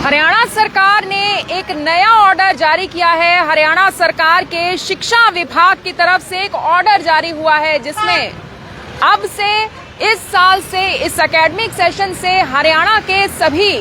हरियाणा सरकार ने एक नया ऑर्डर जारी किया है। हरियाणा सरकार के शिक्षा विभाग की तरफ से एक ऑर्डर जारी हुआ है जिसमें अब से इस साल से इस एकेडमिक सेशन से हरियाणा के सभी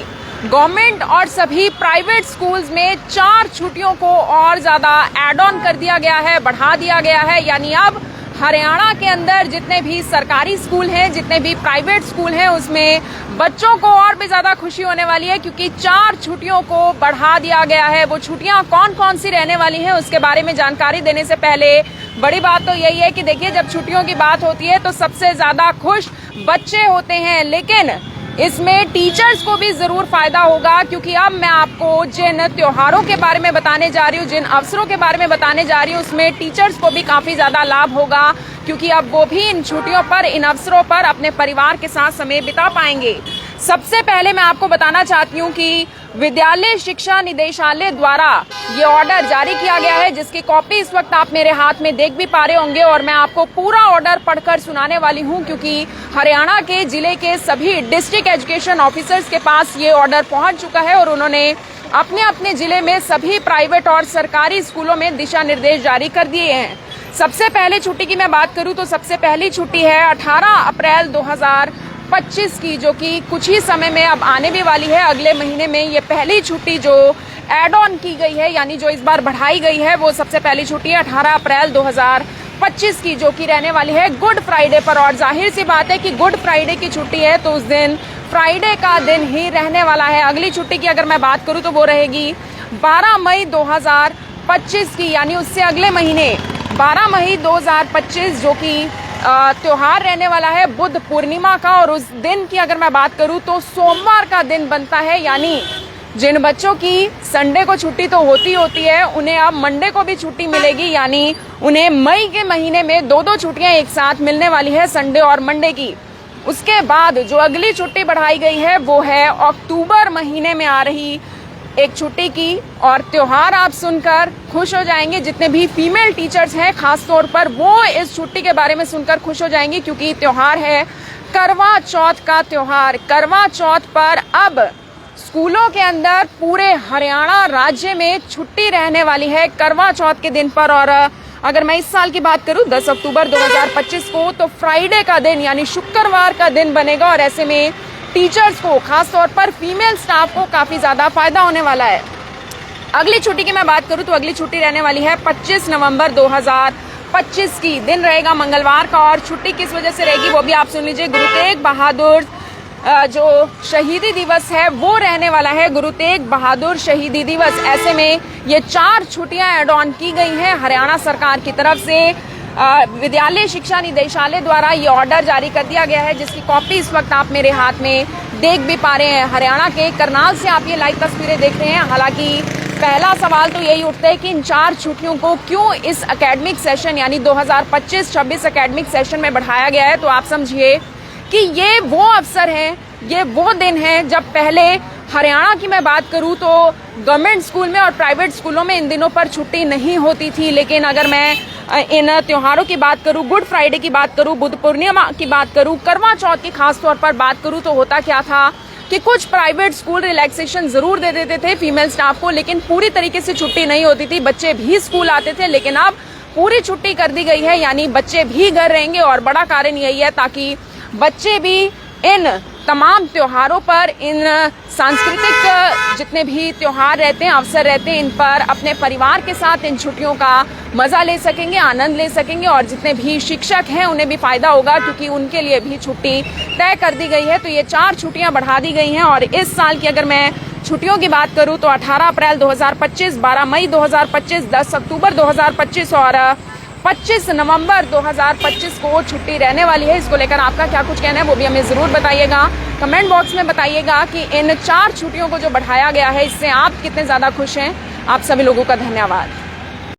गवर्नमेंट और सभी प्राइवेट स्कूल्स में 4 छुट्टियों को और ज्यादा ऐड ऑन कर दिया गया है, बढ़ा दिया गया है। यानी अब हरियाणा के अंदर जितने भी सरकारी स्कूल हैं, जितने भी प्राइवेट स्कूल हैं, उसमें बच्चों को और भी ज्यादा खुशी होने वाली है क्योंकि 4 छुट्टियों को बढ़ा दिया गया है। वो छुट्टियां कौन कौन सी रहने वाली हैं उसके बारे में जानकारी देने से पहले बड़ी बात तो यही है कि देखिए, जब छुट्टियों की बात होती है तो सबसे ज्यादा खुश बच्चे होते हैं, लेकिन इसमें टीचर्स को भी जरूर फायदा होगा क्योंकि अब मैं आपको जिन त्योहारों के बारे में बताने जा रही हूँ, जिन अवसरों के बारे में बताने जा रही हूँ, उसमें टीचर्स को भी काफी ज्यादा लाभ होगा क्योंकि अब वो भी इन छुट्टियों पर, इन अवसरों पर अपने परिवार के साथ समय बिता पाएंगे। सबसे पहले मैं आपको बताना चाहती हूँ कि विद्यालय शिक्षा निदेशालय द्वारा ये ऑर्डर जारी किया गया है, जिसकी कॉपी इस वक्त आप मेरे हाथ में देख भी पा रहे होंगे और मैं आपको पूरा ऑर्डर पढ़कर सुनाने वाली हूं क्योंकि हरियाणा के जिले के सभी डिस्ट्रिक्ट एजुकेशन ऑफिसर्स के पास ये ऑर्डर पहुंच चुका है और उन्होंने अपने अपने जिले में सभी प्राइवेट और सरकारी स्कूलों में दिशा निर्देश जारी कर दिए हैं। सबसे पहले छुट्टी की मैं बात करूं तो सबसे पहली छुट्टी है 18 अप्रैल 2025 की, जो कि कुछ ही समय में अब आने भी वाली है। अगले महीने में ये पहली छुट्टी जो एड ऑन की गई है, यानी जो इस बार बढ़ाई गई है, वो सबसे पहली छुट्टी है 18 अप्रैल 2025 की, जो कि रहने वाली है गुड फ्राइडे पर। और जाहिर सी बात है कि गुड फ्राइडे की छुट्टी है तो उस दिन फ्राइडे का दिन ही रहने वाला है। अगली छुट्टी की अगर मैं बात करूं तो वो रहेगी 12 मई 2025 की, यानी उससे अगले महीने 12 मई 2025, जो कि त्योहार रहने वाला है बुद्ध पूर्णिमा का। और उस दिन की अगर मैं बात करूं तो सोमवार का दिन बनता है, यानी जिन बच्चों की संडे को छुट्टी तो होती है, उन्हें अब मंडे को भी छुट्टी मिलेगी, यानी उन्हें मई के महीने में 2 छुट्टियां एक साथ मिलने वाली है, संडे और मंडे की। उसके बाद जो अगली छुट्टी बढ़ाई गई है वो है अक्टूबर महीने में आ रही एक छुट्टी की। और त्योहार आप सुनकर खुश हो जाएंगे, जितने भी फीमेल टीचर्स हैं खास तौर पर वो इस छुट्टी के बारे में सुनकर खुश हो जाएंगी क्योंकि त्योहार है करवा चौथ का त्योहार। करवा चौथ पर अब स्कूलों के अंदर पूरे हरियाणा राज्य में छुट्टी रहने वाली है करवा चौथ के दिन पर। और अगर मैं इस साल की बात करूं 10 अक्टूबर 2025 को, तो फ्राइडे का दिन यानी शुक्रवार का दिन बनेगा और ऐसे में टीचर्स को, खासतौर पर फीमेल स्टाफ को काफी ज्यादा फायदा होने वाला है। अगली छुट्टी की मैं बात करूं तो अगली छुट्टी रहने वाली है 25 नवंबर 2025 की, दिन रहेगा मंगलवार का। और छुट्टी किस वजह से रहेगी वो भी आप सुन लीजिए। गुरु तेग बहादुर जो शहीदी दिवस है वो रहने वाला है, गुरु तेग बहादुर शहीदी दिवस। ऐसे में ये 4 छुट्टियां एड ऑन की गई हैं हरियाणा सरकार की तरफ से। विद्यालय शिक्षा निदेशालय द्वारा ये ऑर्डर जारी कर दिया गया है, जिसकी कॉपी इस वक्त आप मेरे हाथ में देख भी पा रहे हैं। हरियाणा के करनाल से आप ये लाइव तस्वीरें देख रहे हैं। हालांकि पहला सवाल तो यही उठता है कि इन 4 छुट्टियों को क्यों इस एकेडमिक सेशन यानी 2025-26 एकेडमिक सेशन में बढ़ाया गया है। तो आप समझिए कि ये वो अवसर है, ये वो दिन है जब पहले हरियाणा की मैं बात करूं तो गवर्नमेंट स्कूल में और प्राइवेट स्कूलों में इन दिनों पर छुट्टी नहीं होती थी। लेकिन अगर मैं इन त्योहारों की बात करूं, गुड फ्राइडे की बात करूं, बुद्ध पूर्णिमा की बात करूं, करवा चौथ की खास तौर पर बात करूं, तो होता क्या था कि कुछ प्राइवेट स्कूल रिलैक्सेशन जरूर दे देते थे फीमेल स्टाफ को, लेकिन पूरी तरीके से छुट्टी नहीं होती थी। बच्चे भी स्कूल आते थे, लेकिन अब पूरी छुट्टी कर दी गई है, यानी बच्चे भी घर रहेंगे। और बड़ा कारण यही है ताकि बच्चे भी इन तमाम त्योहारों पर, इन सांस्कृतिक जितने भी त्योहार रहते हैं, अवसर रहते हैं, इन पर अपने परिवार के साथ इन छुट्टियों का मजा ले सकेंगे, आनंद ले सकेंगे। और जितने भी शिक्षक हैं उन्हें भी फायदा होगा क्योंकि उनके लिए भी छुट्टी तय कर दी गई है। तो ये 4 छुट्टियां बढ़ा दी गई हैं। और इस साल की अगर मैं छुट्टियों की बात करूं तो 18 अप्रैल 2025, 12 मई 2025, 10 अक्टूबर 2025 और 25 नवंबर 2025 को छुट्टी रहने वाली है। इसको लेकर आपका क्या कुछ कहना है वो भी हमें जरूर बताइएगा, कमेंट बॉक्स में बताइएगा कि इन 4 छुट्टियों को जो बढ़ाया गया है इससे आप कितने ज्यादा खुश हैं। आप सभी लोगों का धन्यवाद।